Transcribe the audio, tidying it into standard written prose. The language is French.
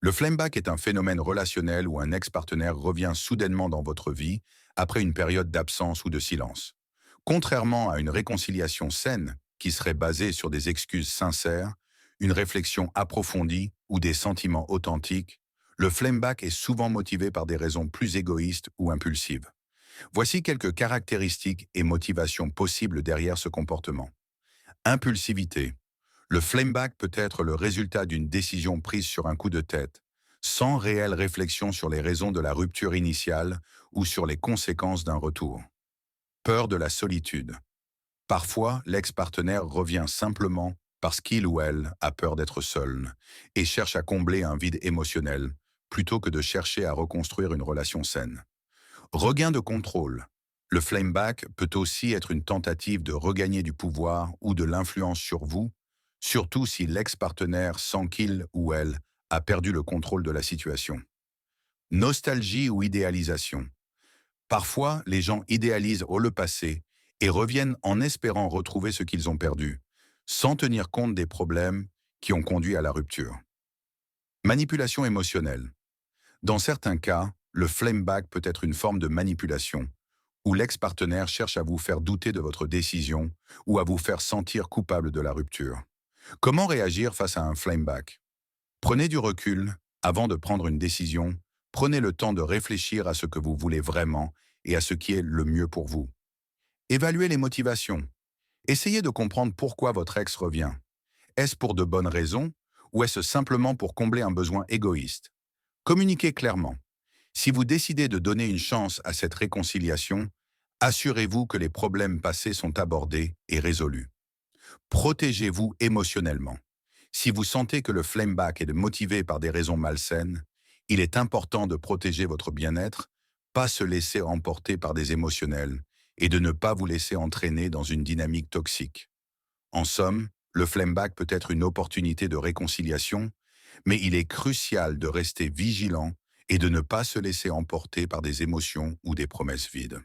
Le flameback est un phénomène relationnel où un ex-partenaire revient soudainement dans votre vie après une période d'absence ou de silence. Contrairement à une réconciliation saine, qui serait basée sur des excuses sincères, une réflexion approfondie ou des sentiments authentiques, le flameback est souvent motivé par des raisons plus égoïstes ou impulsives. Voici quelques caractéristiques et motivations possibles derrière ce comportement. Impulsivité. Le flameback peut être le résultat d'une décision prise sur un coup de tête, sans réelle réflexion sur les raisons de la rupture initiale ou sur les conséquences d'un retour. Peur de la solitude. Parfois, l'ex-partenaire revient simplement parce qu'il ou elle a peur d'être seul et cherche à combler un vide émotionnel plutôt que de chercher à reconstruire une relation saine. Regain de contrôle. Le flameback peut aussi être une tentative de regagner du pouvoir ou de l'influence sur vous, surtout si l'ex-partenaire sent qu'il ou elle a perdu le contrôle de la situation. Nostalgie ou idéalisation. Parfois, les gens idéalisent le passé et reviennent en espérant retrouver ce qu'ils ont perdu, sans tenir compte des problèmes qui ont conduit à la rupture. Manipulation émotionnelle. Dans certains cas, le flameback peut être une forme de manipulation, où l'ex-partenaire cherche à vous faire douter de votre décision ou à vous faire sentir coupable de la rupture. Comment réagir face à un flameback? Prenez du recul avant de prendre une décision, prenez le temps de réfléchir à ce que vous voulez vraiment et à ce qui est le mieux pour vous. Évaluez les motivations. Essayez de comprendre pourquoi votre ex revient. Est-ce pour de bonnes raisons ou est-ce simplement pour combler un besoin égoïste? Communiquez clairement. Si vous décidez de donner une chance à cette réconciliation, assurez-vous que les problèmes passés sont abordés et résolus. Protégez-vous émotionnellement. Si vous sentez que le flameback est motivé par des raisons malsaines, il est important de protéger votre bien-être, pas se laisser emporter par des émotionnels et de ne pas vous laisser entraîner dans une dynamique toxique. En somme, le flameback peut être une opportunité de réconciliation, mais il est crucial de rester vigilant et de ne pas se laisser emporter par des émotions ou des promesses vides.